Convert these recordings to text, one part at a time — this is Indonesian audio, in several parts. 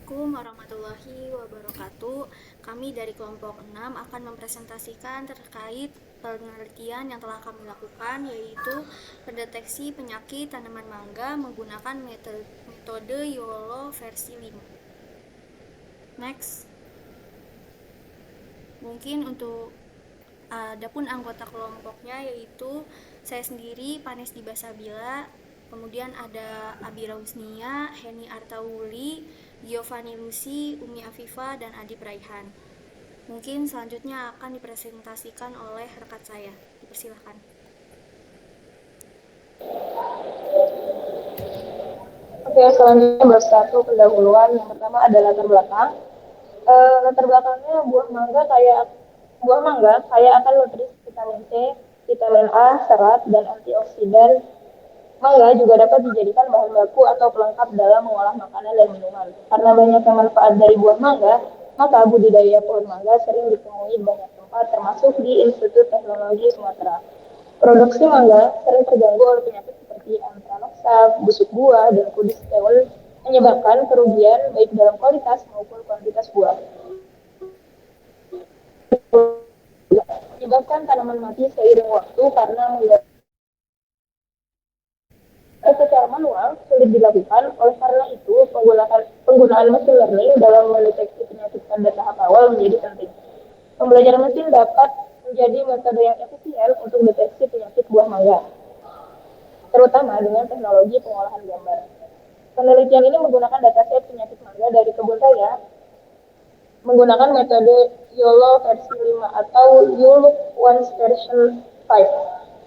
Assalamualaikum warahmatullahi wabarakatuh. Kami dari kelompok 6 akan mempresentasikan terkait penelitian yang telah kami lakukan, yaitu pendeteksi penyakit tanaman mangga menggunakan metode YOLO versi 5. Next. Mungkin untuk adapun anggota kelompoknya yaitu saya sendiri Panesti Basabila, kemudian ada Abira Husnia, Heni Artawuli, Giovanni Lucy, Umi Afifa, dan Adi Raihan. Mungkin selanjutnya akan dipresentasikan oleh rekan saya. Dipersilahkan. Oke, selanjutnya bab satu pendahuluan. Yang pertama ada latar belakang. Latar belakangnya buah mangga kaya akan nutrisi vitamin C, vitamin A, serat, dan antioksidan. Mangga juga dapat dijadikan bahan baku atau pelengkap dalam mengolah makanan dan minuman. Karena banyaknya manfaat dari buah mangga, maka budidaya pohon mangga sering ditemui di banyak tempat, termasuk di Institut Teknologi Sumatera. Produksi mangga sering terganggu oleh penyakit seperti antranoksa, busuk buah, dan kudis teol, menyebabkan kerugian baik dalam kualitas maupun kuantitas buah. Menyebabkan tanaman mati seiring waktu karena secara manual sulit dilakukan. Oleh karena itu, penggunaan mesin learning dalam mendeteksi penyakit pada tahap awal menjadi penting. Pembelajaran mesin dapat menjadi metode yang efisien untuk deteksi penyakit buah mangga, terutama dengan teknologi pengolahan gambar. Penelitian ini menggunakan dataset penyakit mangga dari kebun raya menggunakan metode YOLO versi 5 atau YOLO Once version 5,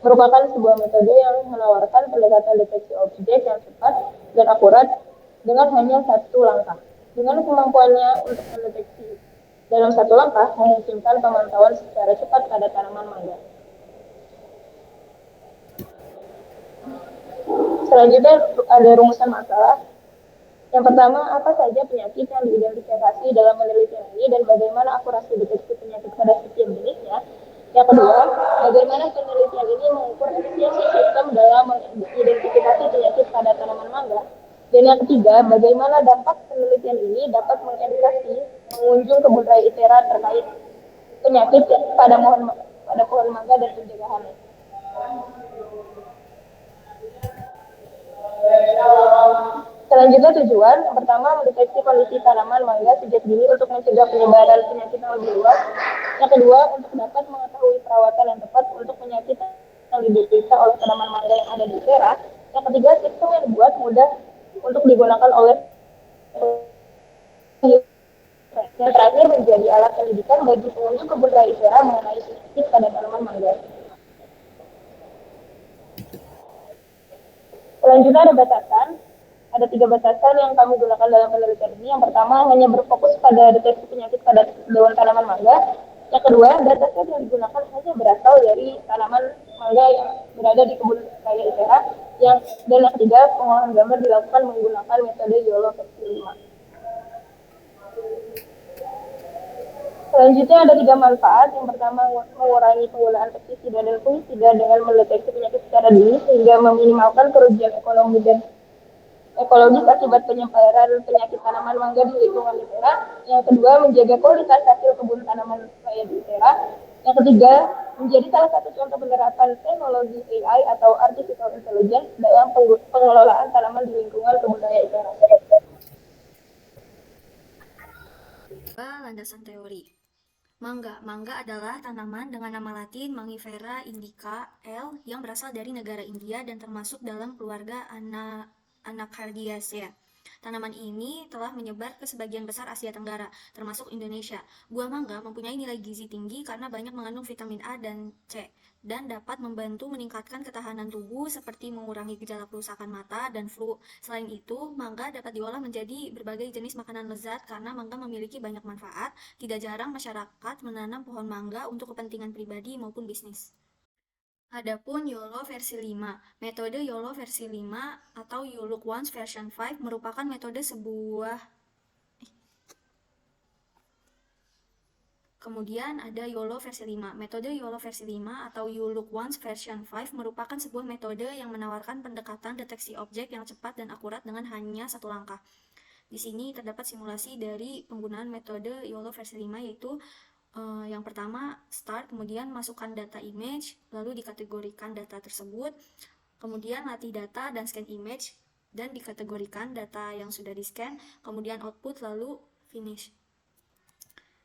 merupakan sebuah metode yang menawarkan pendekatan deteksi objek yang cepat dan akurat dengan hanya satu langkah. Dengan kemampuannya untuk mendeteksi dalam satu langkah, memungkinkan pemantauan secara cepat pada tanaman mangga. Selanjutnya ada rumusan masalah. Yang pertama, apa saja penyakit yang diidentifikasi dalam penelitian ini dan bagaimana akurasi deteksi penyakit pada setiap jenisnya. Yang kedua, bagaimana penelitian ini mengukur efisiensi sistem dalam mengidentifikasi penyakit pada tanaman mangga. Dan yang ketiga, bagaimana dampak penelitian ini dapat mengedukasi pengunjung kebun raya ITERA terkait penyakit pada pohon mangga dan pencegahannya. Selanjutnya tujuan, yang pertama mendeteksi kondisi tanaman mangga sejak dini untuk mencegah penyebaran penyakit yang lebih luas. Yang kedua, untuk dapat mengetahui perawatan yang tepat untuk penyakit yang diderita oleh tanaman mangga yang ada di ITERA. Yang ketiga, sistem yang dibuat mudah untuk digunakan oleh yang terakhir menjadi alat pendidikan bagi pengunjung kebun raya ITERA mengenai penyakit pada tanaman mangga. Selanjutnya ada batasan. Ada 3 batasan yang kami gunakan dalam penelitian ini. Yang pertama, hanya berfokus pada deteksi penyakit pada daun tanaman mangga. Yang kedua, dataset yang digunakan hanya berasal dari tanaman mangga yang berada di kebun raya ITERA. Dan yang ketiga, pengolahan gambar dilakukan menggunakan metode YOLO versi 5. Selanjutnya ada 3 manfaat. Yang pertama, mengurangi penggunaan pestisida dan fungisida dengan mendeteksi penyakit secara dini sehingga meminimalkan kerugian ekonomi dan ekologis akibat penyebaran penyakit tanaman mangga di lingkungan ITERA. Yang kedua, menjaga kualitas hasil kebun tanaman raya di ITERA. Yang ketiga, menjadi salah satu contoh penerapan teknologi AI atau Artificial Intelligence dalam pengelolaan tanaman di lingkungan kebun raya ITERA. Landasan teori. Mangga adalah tanaman dengan nama latin Mangifera indica L yang berasal dari negara India dan termasuk dalam keluarga Anacardiaceae. Tanaman ini telah menyebar ke sebagian besar Asia Tenggara, termasuk Indonesia. Buah mangga mempunyai nilai gizi tinggi karena banyak mengandung vitamin A dan C, dan dapat membantu meningkatkan ketahanan tubuh seperti mengurangi gejala kerusakan mata dan flu. Selain itu, mangga dapat diolah menjadi berbagai jenis makanan lezat karena mangga memiliki banyak manfaat. Tidak jarang masyarakat menanam pohon mangga untuk kepentingan pribadi maupun bisnis. Adapun YOLO versi 5. Metode YOLO versi 5 atau You Look Once version 5 merupakan metode sebuah Kemudian ada YOLO versi 5. Metode YOLO versi 5 atau You Look Once version 5 merupakan sebuah metode yang menawarkan pendekatan deteksi objek yang cepat dan akurat dengan hanya satu langkah. Di sini terdapat simulasi dari penggunaan metode YOLO versi 5, yaitu yang pertama start, kemudian masukkan data image, lalu dikategorikan data tersebut, kemudian latih data dan scan image, dan dikategorikan data yang sudah di-scan, kemudian output, lalu finish.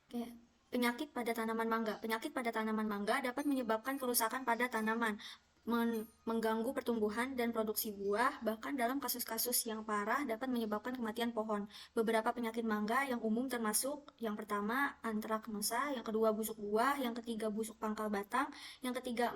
Oke. Penyakit pada tanaman mangga. Penyakit pada tanaman mangga dapat menyebabkan kerusakan pada tanaman, mengganggu pertumbuhan dan produksi buah, bahkan dalam kasus-kasus yang parah dapat menyebabkan kematian pohon. Beberapa penyakit mangga yang umum termasuk yang pertama antraknosa, yang kedua busuk buah, yang ketiga busuk pangkal batang, yang ketiga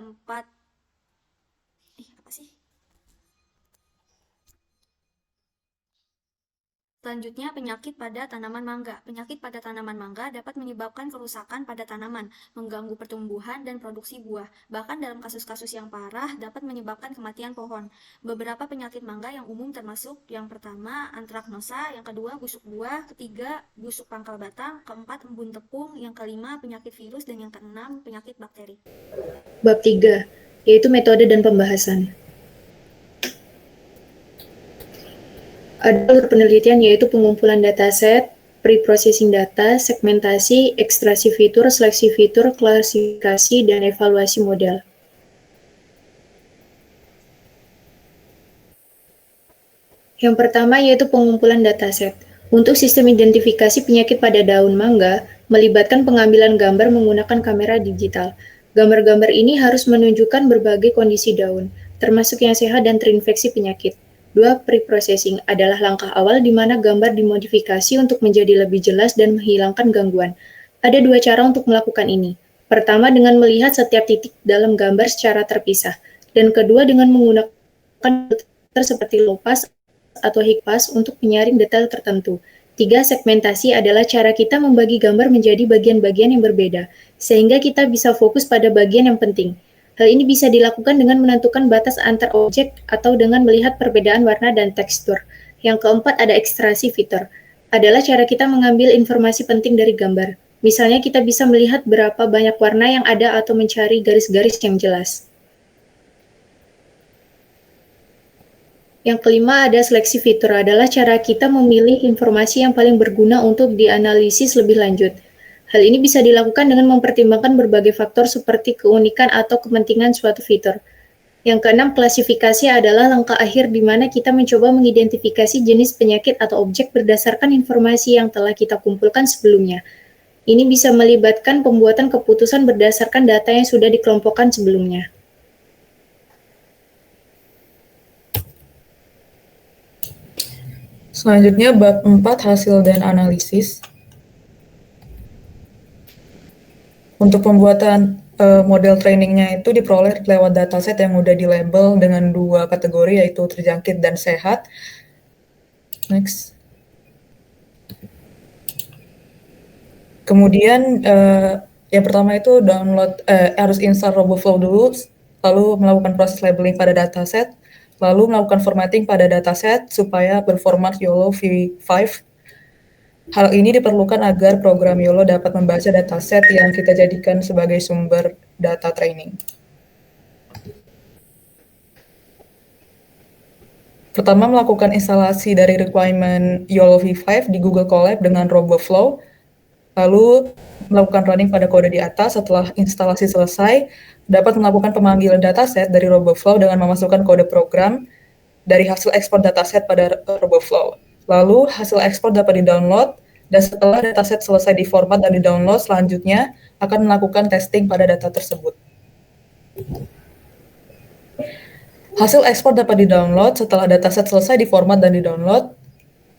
Selanjutnya, penyakit pada tanaman mangga. Penyakit pada tanaman mangga dapat menyebabkan kerusakan pada tanaman, mengganggu pertumbuhan dan produksi buah. Bahkan dalam kasus-kasus yang parah dapat menyebabkan kematian pohon. Beberapa penyakit mangga yang umum termasuk yang pertama antraknosa, yang kedua busuk buah, ketiga busuk pangkal batang, keempat embun tepung, yang kelima penyakit virus, dan yang keenam penyakit bakteri. Bab 3, yaitu metode dan pembahasan. Ada alur penelitian yaitu pengumpulan dataset, pre-processing data, segmentasi, ekstraksi fitur, seleksi fitur, klasifikasi, dan evaluasi model. Yang pertama yaitu pengumpulan dataset. Untuk sistem identifikasi penyakit pada daun mangga, melibatkan pengambilan gambar menggunakan kamera digital. Gambar-gambar ini harus menunjukkan berbagai kondisi daun, termasuk yang sehat dan terinfeksi penyakit. 2. Pre-processing adalah langkah awal di mana gambar dimodifikasi untuk menjadi lebih jelas dan menghilangkan gangguan. Ada dua cara untuk melakukan ini. Pertama, dengan melihat setiap titik dalam gambar secara terpisah, dan kedua dengan menggunakan filter seperti low-pass atau high-pass untuk menyaring detail tertentu. 3. Segmentasi adalah cara kita membagi gambar menjadi bagian-bagian yang berbeda, sehingga kita bisa fokus pada bagian yang penting. Hal ini bisa dilakukan dengan menentukan batas antar objek atau dengan melihat perbedaan warna dan tekstur. Yang keempat ada ekstraksi fitur. Adalah cara kita mengambil informasi penting dari gambar. Misalnya kita bisa melihat berapa banyak warna yang ada atau mencari garis-garis yang jelas. Yang kelima ada seleksi fitur. Adalah cara kita memilih informasi yang paling berguna untuk dianalisis lebih lanjut. Hal ini bisa dilakukan dengan mempertimbangkan berbagai faktor seperti keunikan atau kepentingan suatu fitur. Yang keenam, klasifikasi adalah langkah akhir di mana kita mencoba mengidentifikasi jenis penyakit atau objek berdasarkan informasi yang telah kita kumpulkan sebelumnya. Ini bisa melibatkan pembuatan keputusan berdasarkan data yang sudah dikelompokkan sebelumnya. Selanjutnya, bab 4 hasil dan analisis. Untuk pembuatan model trainingnya itu diperoleh lewat dataset yang udah dilabel dengan dua kategori, yaitu terjangkit dan sehat. Next. Kemudian yang pertama itu download, harus install RoboFlow dulu, lalu melakukan proses labeling pada dataset, lalu melakukan formatting pada dataset supaya berformat YOLO v5. Hal ini diperlukan agar program YOLO dapat membaca dataset yang kita jadikan sebagai sumber data training. Pertama, melakukan instalasi dari requirement YOLO v5 di Google Colab dengan RoboFlow, lalu melakukan running pada kode di atas. Setelah instalasi selesai, dapat melakukan pemanggilan dataset dari RoboFlow dengan memasukkan kode program dari hasil ekspor dataset pada RoboFlow. Lalu hasil ekspor dapat di-download, dan setelah dataset selesai diformat dan di-download, selanjutnya akan melakukan testing pada data tersebut. Hasil ekspor dapat di-download setelah dataset selesai diformat dan di-download.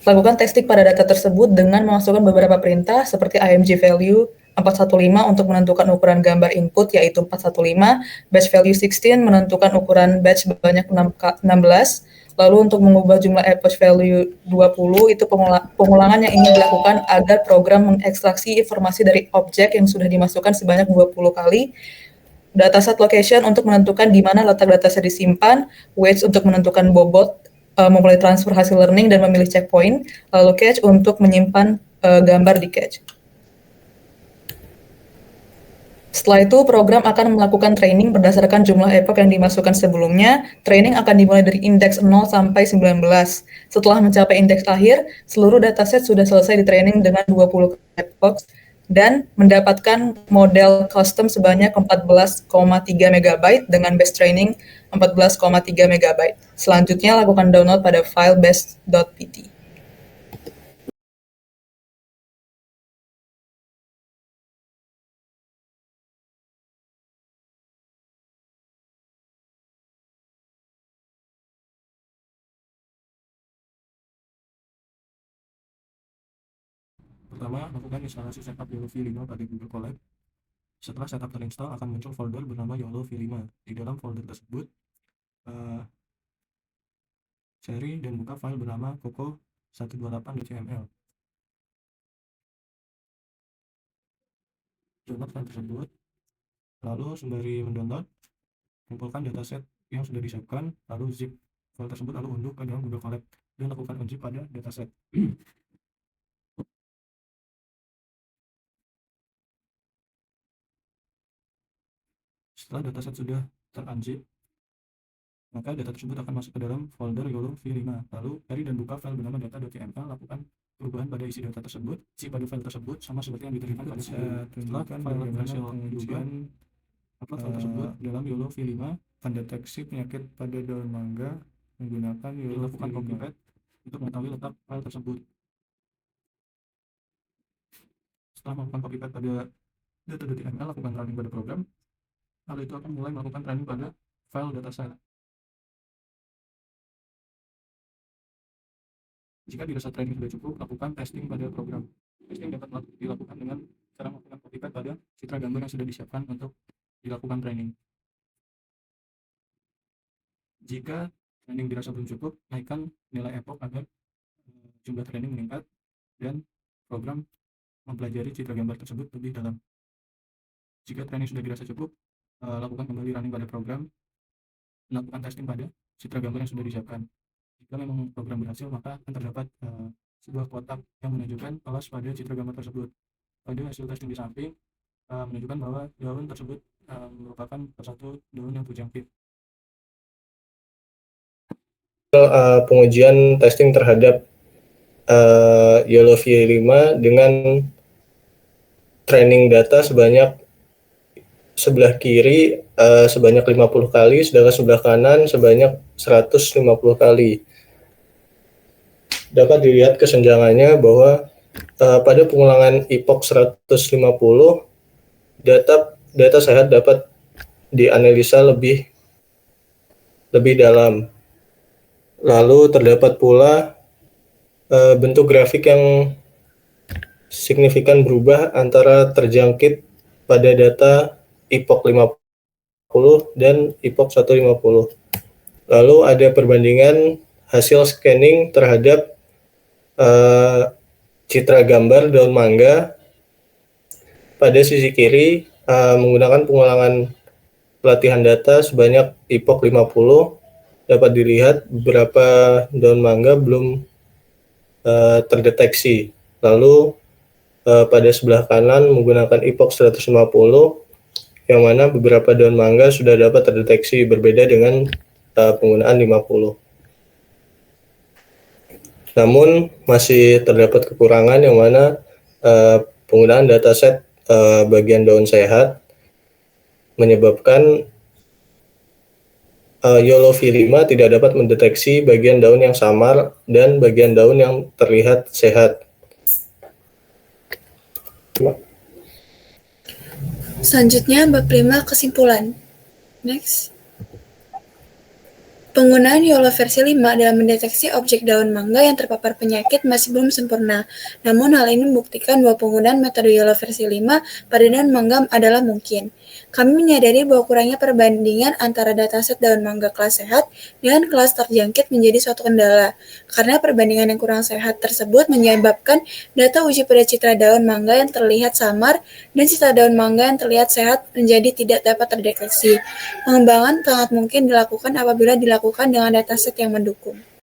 Lakukan testing pada data tersebut dengan memasukkan beberapa perintah seperti IMG value 415 untuk menentukan ukuran gambar input yaitu 415, batch value 16 menentukan ukuran batch banyak 16, lalu untuk mengubah jumlah batch value 20 itu pengulangan yang ingin dilakukan agar program mengekstraksi informasi dari objek yang sudah dimasukkan sebanyak 20 kali. Dataset location untuk menentukan di mana letak dataset disimpan, weights untuk menentukan bobot, memulai transfer hasil learning dan memilih checkpoint, lalu cache untuk menyimpan gambar di cache. Setelah itu, program akan melakukan training berdasarkan jumlah epoch yang dimasukkan sebelumnya. Training akan dimulai dari indeks 0 sampai 19. Setelah mencapai indeks akhir, seluruh dataset sudah selesai di training dengan 20 epoch dan mendapatkan model custom sebanyak 14,3 MB dengan base training 14,3 MB. Selanjutnya, lakukan download pada file base.pt. Pertama, lakukan instalasi setup YOLO V5 pada Google Colab. Setelah setup terinstall, akan muncul folder bernama YOLO V5. Di dalam folder tersebut, cari dan buka file bernama coco128.yml. Download file tersebut, lalu sembari mendownload, kumpulkan dataset yang sudah disiapkan, lalu zip file tersebut, lalu unduh ke dalam Google Colab dan lakukan unzip pada dataset. Setelah dataset sudah teranzip, maka data tersebut akan masuk ke dalam folder YOLO V5. Lalu cari dan buka file bernama data.yml, lakukan perubahan pada isi data tersebut, isi pada file tersebut sama seperti yang diterima pada sebelumnya. Setelah file berhasil diubah, upload file tersebut dalam YOLO V5. Mendeteksi penyakit pada daun mangga menggunakan YOLO lakukan copy paste untuk mengetahui letak file tersebut. Setelah melakukan copy paste pada data.yml, lakukan running pada program. Lalu itu akan mulai melakukan training pada file dataset. Jika dirasa training sudah cukup, lakukan testing pada program. Testing dapat dilakukan dengan cara melakukan copy paste pada citra gambar yang sudah disiapkan untuk dilakukan training. Jika training dirasa belum cukup, naikkan nilai epoch agar jumlah training meningkat dan program mempelajari citra gambar tersebut lebih dalam. Jika training sudah dirasa cukup, lakukan kembali running pada program, lakukan testing pada citra gambar yang sudah disiapkan. Jika memang program berhasil, maka akan terdapat sebuah kotak yang menunjukkan kelas pada citra gambar tersebut. Pada hasil testing di samping menunjukkan bahwa daun tersebut merupakan salah satu daun yang terjangkit. Pengujian testing terhadap YOLO V5 dengan training data sebanyak sebelah kiri sebanyak 50 kali, sedangkan sebelah kanan sebanyak 150 kali. Dapat dilihat kesenjangannya bahwa pada pengulangan epoch 150, data sehat dapat dianalisa lebih dalam. Lalu terdapat pula bentuk grafik yang signifikan berubah antara terjangkit pada data epoch 50 dan epoch 150. Lalu ada perbandingan hasil scanning terhadap citra gambar daun mangga pada sisi kiri menggunakan pengulangan pelatihan data sebanyak epoch 50. Dapat dilihat beberapa daun mangga belum terdeteksi. Lalu pada sebelah kanan menggunakan epoch 150, yang mana beberapa daun mangga sudah dapat terdeteksi, berbeda dengan penggunaan 50. Namun masih terdapat kekurangan, yang mana penggunaan dataset bagian daun sehat menyebabkan YOLO V5 tidak dapat mendeteksi bagian daun yang samar dan bagian daun yang terlihat sehat. Selanjutnya, bab 5 kesimpulan. Next. Penggunaan YOLO versi 5 dalam mendeteksi objek daun mangga yang terpapar penyakit masih belum sempurna. Namun hal ini membuktikan bahwa penggunaan metode YOLO versi 5 pada daun mangga adalah mungkin. Kami menyadari bahwa kurangnya perbandingan antara dataset daun mangga kelas sehat dengan kelas terjangkit menjadi suatu kendala, karena perbandingan yang kurang sehat tersebut menyebabkan data uji pada citra daun mangga yang terlihat samar dan citra daun mangga yang terlihat sehat menjadi tidak dapat terdeteksi. Pengembangan sangat mungkin dilakukan apabila dilakukan dengan dataset yang mendukung.